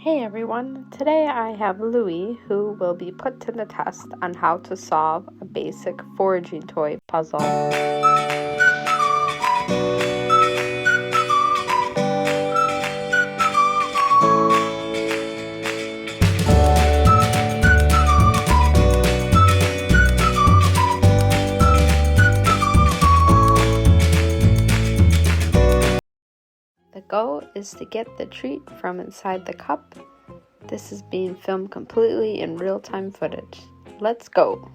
Hey everyone, today I have Louie who will be put to the test on how to solve a basic foraging toy puzzle. The goal is to get the treat from inside the cup. This is being filmed completely in real-time footage. Let's go!